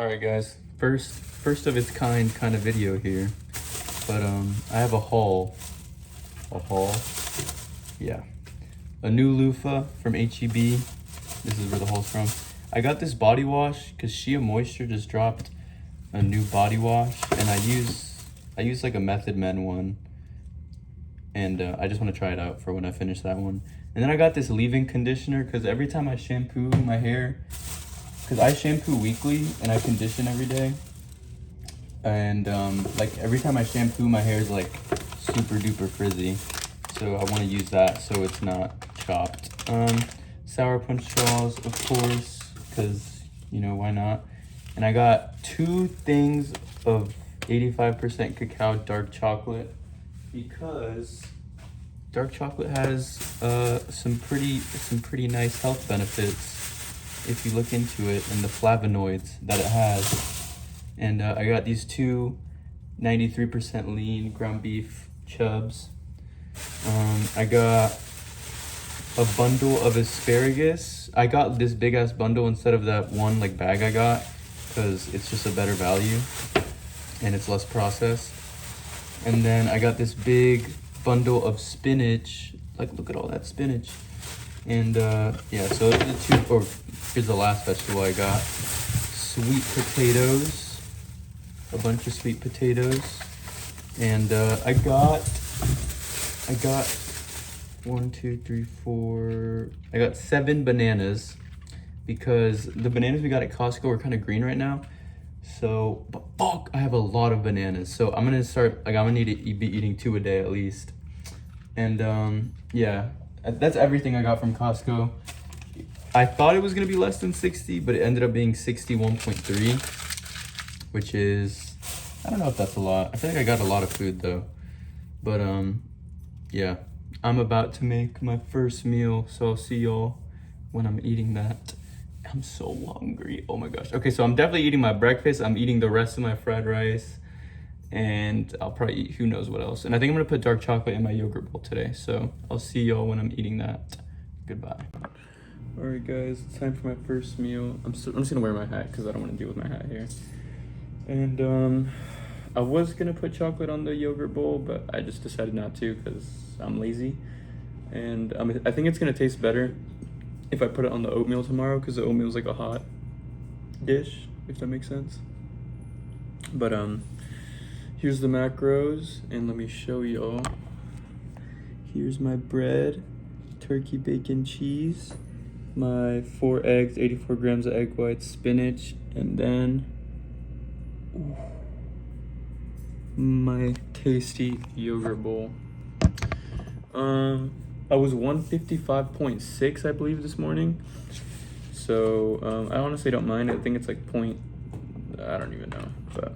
All right, guys. First of its kind of video here, but I have a haul. Yeah, a new loofah from HEB. This is where the haul's from. I got this body wash because Shea Moisture just dropped a new body wash, and I use like a Method Men one, and I just want to try it out for when I finish that one. And then I got this leave-in conditioner because every time I shampoo my hair, because I shampoo weekly and I condition every day, and like every time I shampoo, my hair is like super duper frizzy, so I want to use that so it's not chopped. Sour punch straws, of course, because you know, why not? And I got 2 things of 85% cacao dark chocolate because dark chocolate has some pretty nice health benefits if you look into it, and the flavonoids that it has. And I got these 2 93% lean ground beef chubs. I got a bundle of asparagus. I got this big ass bundle instead of that one like bag I got because it's just a better value and it's less processed. And then I got this big bundle of spinach. Like, look at all that spinach. And yeah, so the 2, or here's the last vegetable I got. Sweet potatoes, a bunch of sweet potatoes. And I got 1, 2, 3, 4, I got 7 bananas because the bananas we got at Costco are kind of green right now. So, but fuck, I have a lot of bananas. So I'm gonna start, like, I'm gonna need to be eating 2 a day at least. And yeah, that's everything I got from Costco. I thought it was gonna be less than 60, but it ended up being 61.3, which is, I don't know if that's a lot. I feel like I got a lot of food though. But yeah, I'm about to make my first meal, so I'll see y'all when I'm eating that. I'm so hungry, oh my gosh. Okay, so I'm definitely eating my breakfast. I'm eating the rest of my fried rice, and I'll probably eat who knows what else. And I think I'm gonna put dark chocolate in my yogurt bowl today, so I'll see y'all when I'm eating that. Goodbye. All right, guys, it's time for my first meal. I'm just gonna wear my hat because I don't want to deal with my hat here. And I was gonna put chocolate on the yogurt bowl, but I just decided not to because I'm lazy. And I think it's gonna taste better if I put it on the oatmeal tomorrow, because the oatmeal is like a hot dish, if that makes sense. But here's the macros, and let me show y'all. Here's my bread, turkey, bacon, cheese, my 4 eggs, 84 grams of egg whites, spinach, and then my tasty yogurt bowl. I was 155.6, I believe, this morning. So I honestly don't mind. I think it's like I don't even know, but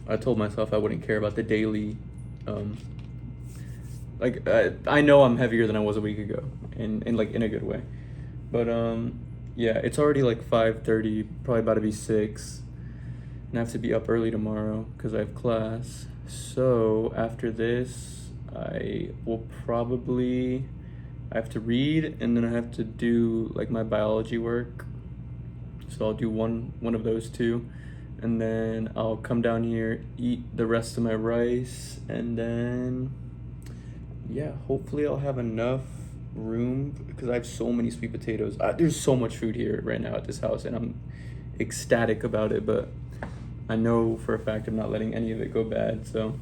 I told myself I wouldn't care about the daily. Like I know I'm heavier than I was a week ago, and like in a good way. But yeah, it's already like 5:30, probably about to be 6, and I have to be up early tomorrow because I have class. So after this, I have to read, and then I have to do like my biology work. So I'll do one of those 2, and then I'll come down here, eat the rest of my rice, and then yeah, hopefully I'll have enough room because I have so many sweet potatoes. There's so much food here right now at this house, and I'm ecstatic about it, but I know for a fact I'm not letting any of it go bad, so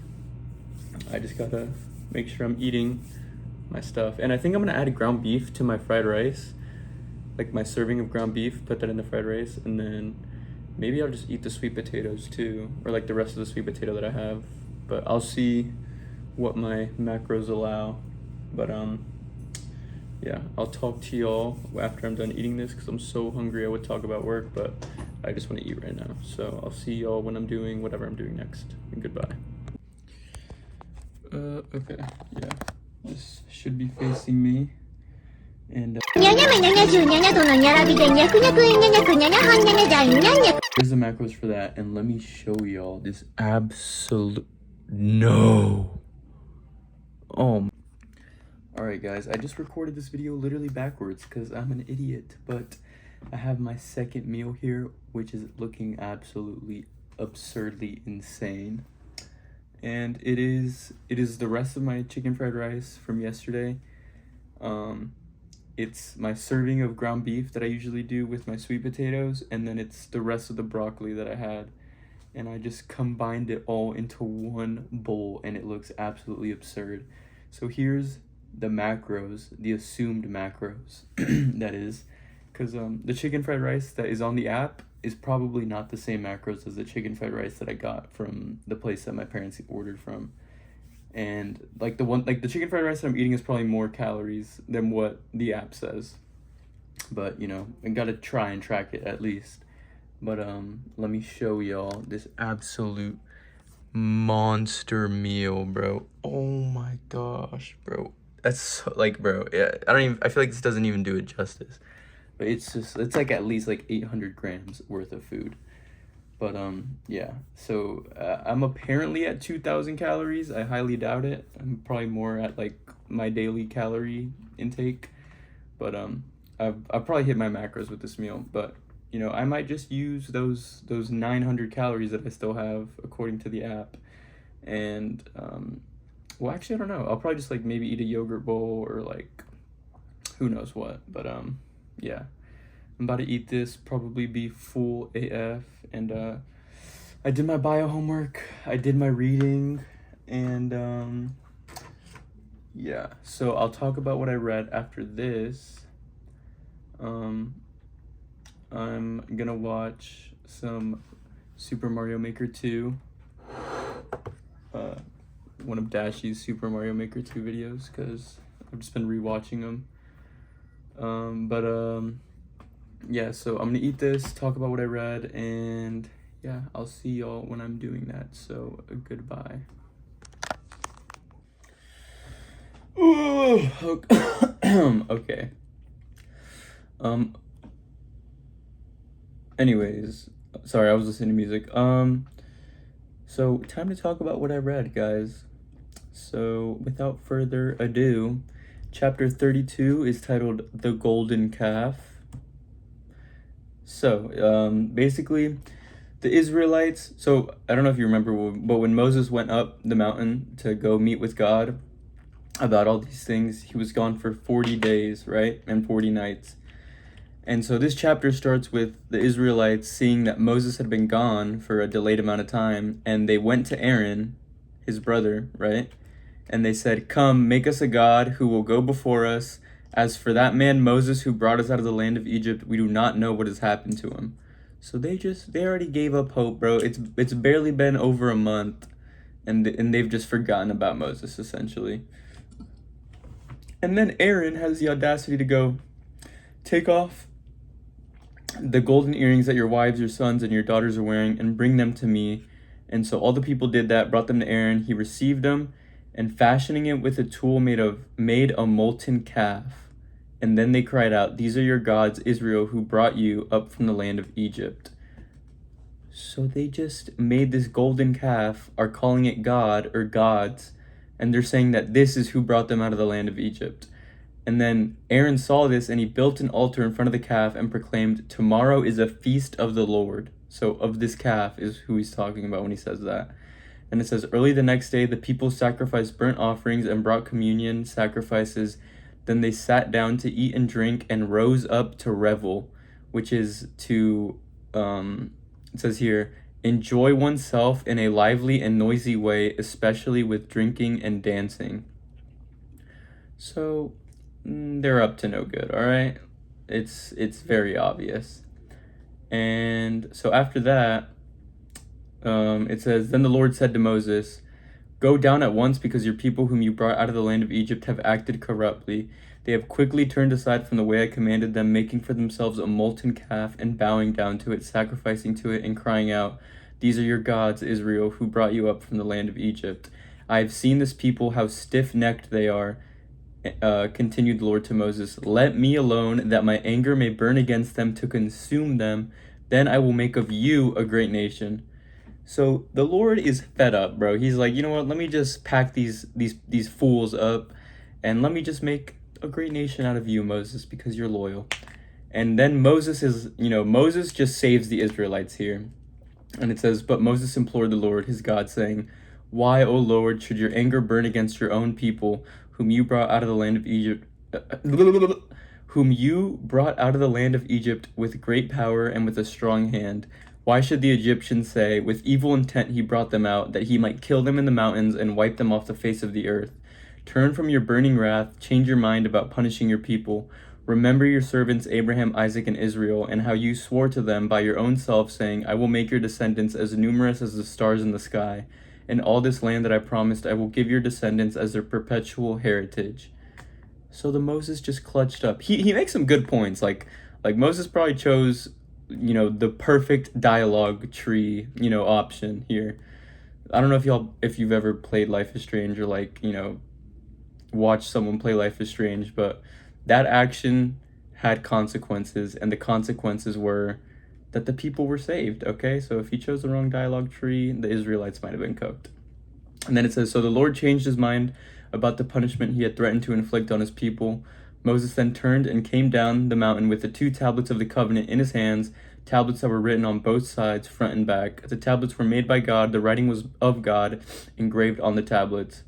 I just gotta make sure I'm eating my stuff. And I think I'm gonna add ground beef to my fried rice, like my serving of ground beef, put that in the fried rice, and then maybe I'll just eat the sweet potatoes too, or like the rest of the sweet potato that I have. But I'll see what my macros allow. But yeah, I'll talk to y'all after I'm done eating this because I'm so hungry. I would talk about work, but I just want to eat right now. So I'll see y'all when I'm doing whatever I'm doing next. And goodbye. Okay, yeah, this should be facing me, and here's the macros for that, and let me show y'all this absolute no. Oh, all right, guys, I just recorded this video literally backwards because I'm an idiot, but I have my second meal here, which is looking absolutely absurdly insane. And it is the rest of my chicken fried rice from yesterday. Um, it's my serving of ground beef that I usually do with my sweet potatoes, and then it's the rest of the broccoli that I had. And I just combined it all into one bowl, and it looks absolutely absurd. So here's the macros, the assumed macros, that is, because the chicken fried rice that is on the app is probably not the same macros as the chicken fried rice that I got from the place that my parents ordered from. And like the chicken fried rice that I'm eating is probably more calories than what the app says. But you know, I gotta try and track it at least. But let me show y'all this absolute monster meal, bro. Oh my gosh, bro. That's so, like, bro, yeah, I feel like this doesn't even do it justice. But it's like at least like 800 grams worth of food. But yeah, so I'm apparently at 2,000 calories. I highly doubt it. I'm probably more at like my daily calorie intake. But I've probably hit my macros with this meal. But you know, I might just use those 900 calories that I still have according to the app. And well, actually, I don't know. I'll probably just like maybe eat a yogurt bowl or like who knows what. But yeah, I'm about to eat this, probably be full AF. And I did my bio homework, I did my reading, and yeah, so I'll talk about what I read after this. I'm gonna watch some Super Mario Maker 2, one of Dashy's Super Mario Maker 2 videos, because I've just been rewatching them. Yeah, so I'm gonna eat this, talk about what I read, and yeah, I'll see y'all when I'm doing that. So goodbye. Ooh, okay. Anyways, sorry, I was listening to music. So time to talk about what I read, guys. So without further ado, chapter 32 is titled The Golden Calf. So, basically, the Israelites, so I don't know if you remember, but when Moses went up the mountain to go meet with God about all these things, he was gone for 40 days, right? And 40 nights. And so this chapter starts with the Israelites seeing that Moses had been gone for a delayed amount of time, and they went to Aaron, his brother, right? And they said, "Come, make us a god who will go before us. As for that man Moses who brought us out of the land of Egypt, we do not know what has happened to him." So they already gave up hope, bro. It's barely been over a month, and they've just forgotten about Moses essentially. And then Aaron has the audacity to go, "Take off the golden earrings that your wives, your sons, and your daughters are wearing, and bring them to me." And so all the people did that, brought them to Aaron. He received them, and fashioning it with a tool made a molten calf. And then they cried out, "These are your gods, Israel, who brought you up from the land of Egypt." So they just made this golden calf, are calling it God or gods, and they're saying that this is who brought them out of the land of Egypt. And then Aaron saw this, and he built an altar in front of the calf and proclaimed, "Tomorrow is a feast of the Lord." So of this calf is who he's talking about when he says that. And it says, "Early the next day, the people sacrificed burnt offerings and brought communion sacrifices. Then they sat down to eat and drink and rose up to revel," which is to, it says here, enjoy oneself in a lively and noisy way, especially with drinking and dancing. So they're up to no good, all right? It's very obvious. And so after that, it says, "Then the Lord said to Moses, go down at once, because your people whom you brought out of the land of Egypt have acted corruptly. They have quickly turned aside from the way I commanded them, making for themselves a molten calf and bowing down to it, sacrificing to it and crying out, 'These are your gods, Israel, who brought you up from the land of Egypt.' I have seen this people, how stiff-necked they are." Continued the Lord to Moses, "Let me alone, that my anger may burn against them to consume them. Then I will make of you a great nation." So the Lord is fed up, bro. He's like, you know what? Let me just pack these fools up, and let me just make a great nation out of you, Moses, because you're loyal. And then Moses just saves the Israelites here. And it says, "But Moses implored the Lord his God, saying, 'Why, O Lord, should your anger burn against your own people, whom you brought out of the land of Egypt, whom you brought out of the land of Egypt with great power and with a strong hand? Why should the Egyptians say, with evil intent he brought them out, that he might kill them in the mountains and wipe them off the face of the earth? Turn from your burning wrath, change your mind about punishing your people. Remember your servants Abraham, Isaac, and Israel, and how you swore to them by your own self, saying, I will make your descendants as numerous as the stars in the sky. And all this land that I promised I will give your descendants as their perpetual heritage.'" So the Moses just clutched up. He makes some good points. Like Moses probably chose, the perfect dialogue tree, option here. I don't know if you've ever played Life is Strange, or watched someone play Life is Strange, but that action had consequences, and the consequences were that the people were saved, okay? So if he chose the wrong dialogue tree, the Israelites might have been cooked. And then it says, "So the Lord changed his mind about the punishment he had threatened to inflict on his people. Moses then turned and came down the mountain with the 2 tablets of the covenant in his hands, tablets that were written on both sides, front and back. The tablets were made by God, the writing was of God, engraved on the tablets.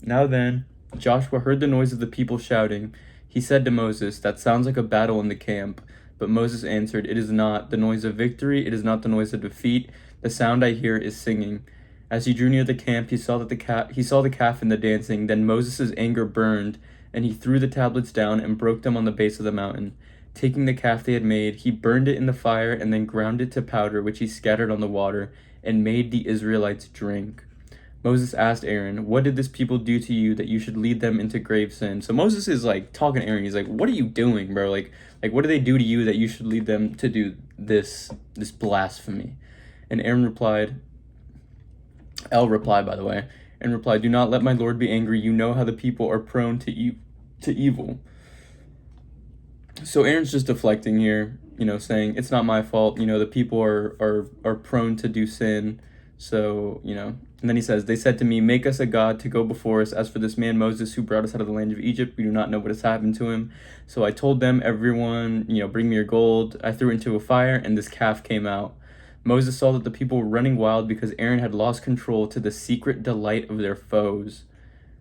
Now then, Joshua heard the noise of the people shouting. He said to Moses, 'That sounds like a battle in the camp.' But Moses answered, 'It is not the noise of victory, it is not the noise of defeat. The sound I hear is singing.' As he drew near the camp, he saw the calf in the dancing. Then Moses' anger burned, and he threw the tablets down and broke them on the base of the mountain. Taking the calf they had made, he burned it in the fire and then ground it to powder, which he scattered on the water, and made the Israelites drink. Moses asked Aaron, 'What did this people do to you that you should lead them into grave sin?'" So Moses is talking to Aaron. He's like, "What are you doing, bro? Like what do they do to you that you should lead them to do this blasphemy?" And Aaron replied, by the way, and replied, "Do not let my Lord be angry. You know how the people are prone to evil." So Aaron's just deflecting here, saying, "It's not my fault. The people are prone to do sin. So, And then he says, "They said to me, 'Make us a god to go before us. As for this man Moses who brought us out of the land of Egypt, we do not know what has happened to him.' So I told them, 'Everyone, bring me your gold.' I threw it into a fire, and this calf came out. Moses saw that the people were running wild because Aaron had lost control, to the secret delight of their foes."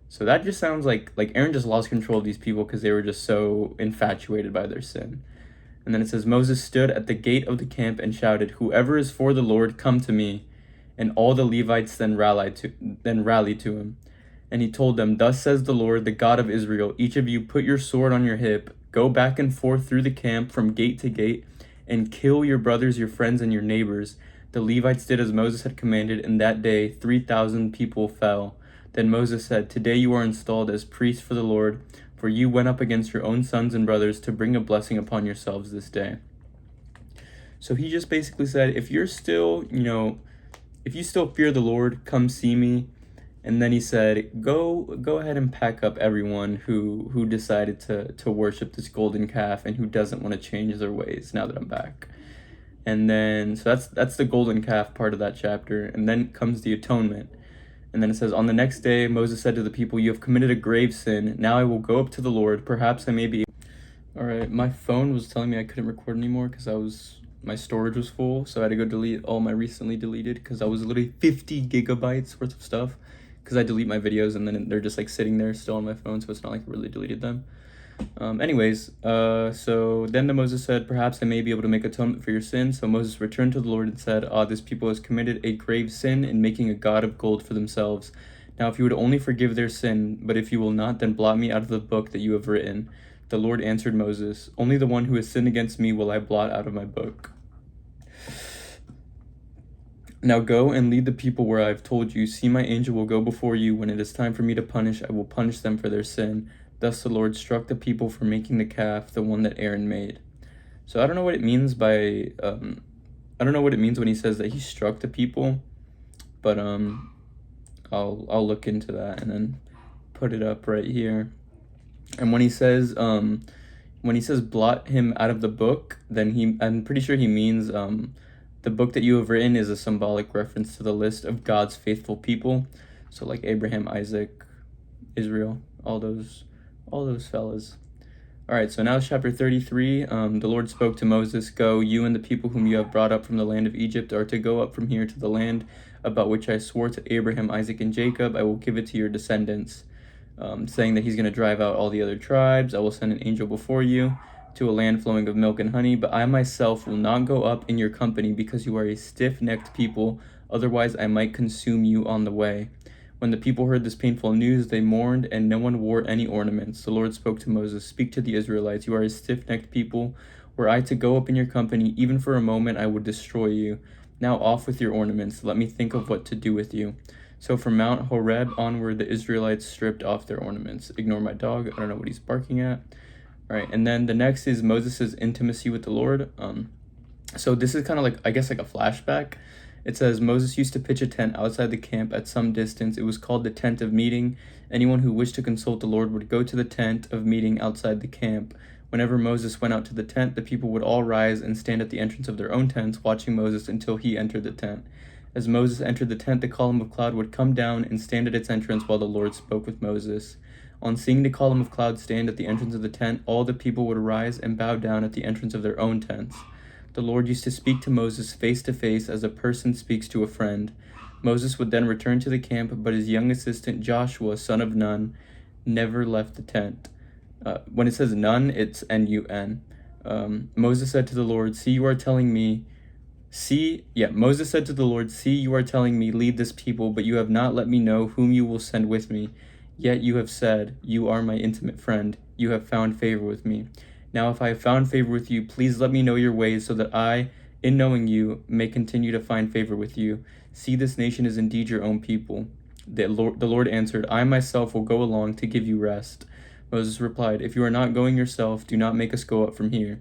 So that just sounds like Aaron just lost control of these people because they were just so infatuated by their sin. And then it says, "Moses stood at the gate of the camp and shouted, 'Whoever is for the Lord, come to me.' And all the Levites then rallied to him. And he told them, 'Thus says the Lord, the God of Israel, each of you put your sword on your hip, go back and forth through the camp from gate to gate, and kill your brothers, your friends, and your neighbors.' The Levites did as Moses had commanded, and that day 3,000 people fell. Then Moses said, 'Today you are installed as priests for the Lord, for you went up against your own sons and brothers to bring a blessing upon yourselves this day.'" So he just basically said, if you still fear the Lord, come see me. And then he said, go ahead and pack up everyone who decided to worship this golden calf and who doesn't want to change their ways now that I'm back. And then, so that's the golden calf part of that chapter. And then comes the atonement. And then it says, "On the next day, Moses said to the people, 'You have committed a grave sin. Now I will go up to the Lord. Perhaps I may be..." All right, my phone was telling me I couldn't record anymore because my storage was full. So I had to go delete all my recently deleted, because I was literally 50 gigabytes worth of stuff. Because I delete my videos and then they're just sitting there still on my phone. So it's not like I really deleted them. So then Moses said, "Perhaps I may be able to make atonement for your sins." So Moses returned to the Lord and said, "This people has committed a grave sin in making a god of gold for themselves. Now if you would only forgive their sin, but if you will not, then blot me out of the book that you have written." The Lord answered Moses, "Only the one who has sinned against me will I blot out of my book. Now go and lead the people where I have told you. See, my angel will go before you. When it is time for me to punish, I will punish them for their sin." Thus the Lord struck the people for making the calf, the one that Aaron made. So I don't know what it means by, I don't know what it means when he says that he struck the people, but I'll look into that and then put it up right here. And when he says blot him out of the book, then I'm pretty sure he means the book that you have written is a symbolic reference to the list of God's faithful people. So like Abraham, Isaac, Israel, all those fellas. All right, so now chapter 33. The Lord spoke to Moses, "Go, you and the people whom you have brought up from the land of Egypt are to go up from here to the land about which I swore to Abraham, Isaac, and Jacob. I will give it to your descendants," saying that he's going to drive out all the other tribes. "I will send an angel before you to a land flowing of milk and honey, but I myself will not go up in your company because you are a stiff-necked people. Otherwise, I might consume you on the way." When the people heard this painful news, they mourned, and no one wore any ornaments. The Lord spoke to Moses, "Speak to the Israelites. You are a stiff-necked people. Were I to go up in your company, even for a moment, I would destroy you. Now off with your ornaments. Let me think of what to do with you." So from Mount Horeb onward, the Israelites stripped off their ornaments. Ignore my dog. I don't know what he's barking at. All right, and then the next is Moses' intimacy with the Lord. So this is kind of like, I guess, like a flashback. It says, Moses used to pitch a tent outside the camp at some distance. It was called the tent of meeting. Anyone who wished to consult the Lord would go to the tent of meeting outside the camp. Whenever Moses went out to the tent, the people would all rise and stand at the entrance of their own tents, watching Moses until he entered the tent. As Moses entered the tent, the column of cloud would come down and stand at its entrance while the Lord spoke with Moses. On seeing the column of cloud stand at the entrance of the tent, all the people would rise and bow down at the entrance of their own tents. The Lord used to speak to Moses face to face as a person speaks to a friend. Moses would then return to the camp, but his young assistant Joshua, son of Nun, never left the tent. When it says Nun, it's N-U-N. Moses said to the Lord, Moses said to the Lord, "See, you are telling me, lead this people, but you have not let me know whom you will send with me. Yet you have said, you are my intimate friend. You have found favor with me. Now, if I have found favor with you, please let me know your ways so that I, in knowing you, may continue to find favor with you. See, this nation is indeed your own people." The Lord answered, "I myself will go along to give you rest." Moses replied, "If you are not going yourself, do not make us go up from here.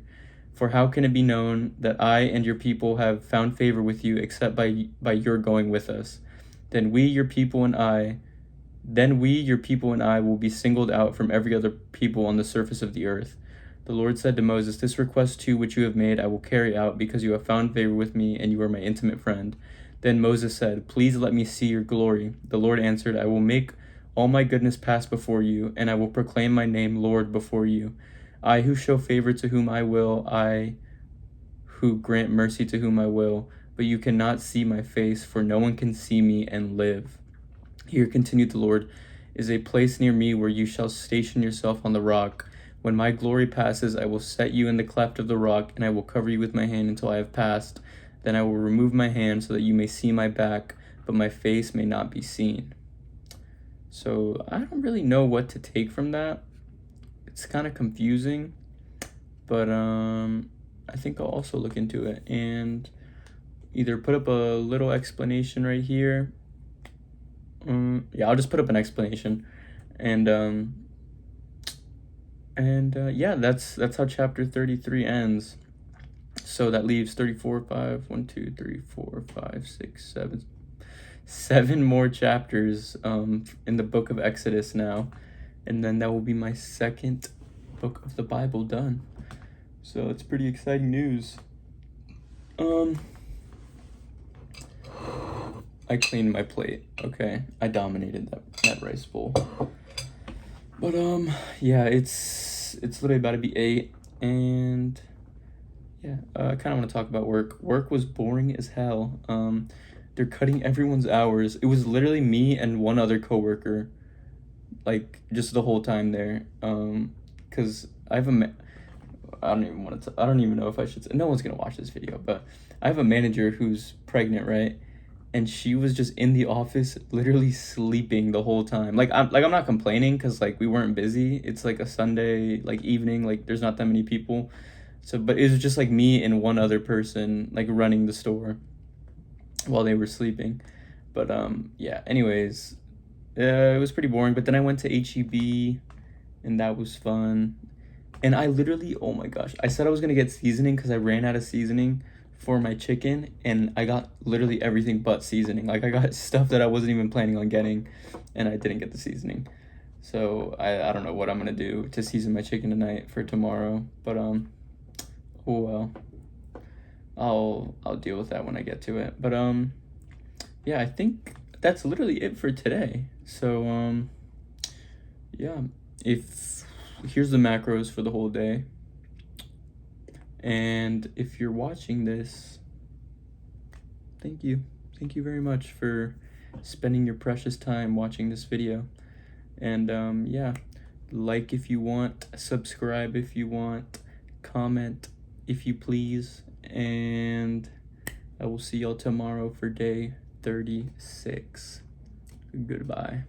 For how can it be known that I and your people have found favor with you except by your going with us? Then we, your people, and I will be singled out from every other people on the surface of the earth." The Lord said to Moses, "This request too which you have made I will carry out, because you have found favor with me and you are my intimate friend." Then Moses said, "Please let me see your glory." The Lord answered, "I will make all my goodness pass before you, and I will proclaim my name, Lord, before you. I who show favor to whom I will, I who grant mercy to whom I will, but you cannot see my face, for no one can see me and live. Here," continued the Lord, "is a place near me where you shall station yourself on the rock. When my glory passes, I will set you in the cleft of the rock, and I will cover you with my hand until I have passed. Then I will remove my hand so that you may see my back, but my face may not be seen." So I don't really know what to take from that. It's kind of confusing, but I think I'll also look into it and either put up a little explanation right here. Yeah, I'll just put up an explanation, and yeah, that's how chapter 33 ends. So that leaves 34, 7 more chapters in the book of Exodus now, and then that will be my second book of the Bible done. So it's pretty exciting news. I cleaned my plate. Okay, I dominated that rice bowl. But yeah, it's literally about to be 8, and yeah, I kind of want to talk about work. Work was boring as hell. They're cutting everyone's hours. It was literally me and one other coworker, like just the whole time there. Cause I have I don't even know if I should say. No one's gonna watch this video, but I have a manager who's pregnant, right? And she was just in the office literally sleeping the whole time. I'm not complaining because like we weren't busy. It's like a Sunday like evening, like there's not that many people. So but it was just like me and one other person like running the store while they were sleeping. But yeah, anyways, it was pretty boring. But then I went to HEB and that was fun. And I literally, oh my gosh, I said I was gonna get seasoning because I ran out of seasoning for my chicken, and I got literally everything but seasoning. Like I got stuff that I wasn't even planning on getting, and I didn't get the seasoning. So I don't know what I'm gonna do to season my chicken tonight for tomorrow, but oh well, I'll deal with that when I get to it. But yeah, I think that's literally it for today. So yeah, if here's the macros for the whole day. And if you're watching this, thank you. Thank you very much for spending your precious time watching this video. And yeah, like if you want, subscribe if you want, comment if you please, and I will see y'all tomorrow for day 36. Goodbye.